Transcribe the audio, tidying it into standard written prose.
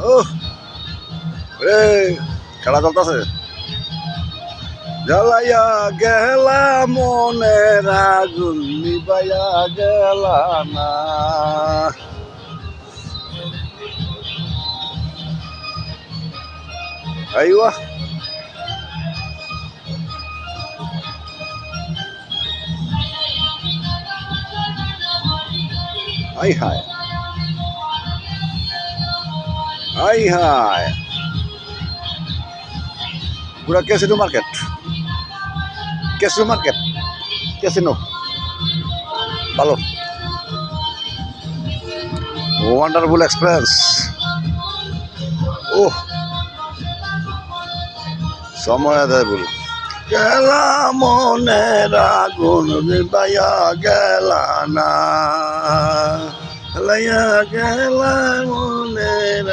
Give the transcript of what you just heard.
ও রে, খেলা চলতেছে। জ্বালাইয়া গেলা মনের আগুন নিবাইয়া গেলা না। আইওয়া আই হায় আই হায় পুরা casino market, casino market, casino ভালো, ওয়ান্ডারফুল এক্সপ্রেস। ও সময় দেয় বল গেলা মনের আগুন নিবাইয়া গেলা না, গেলা মনের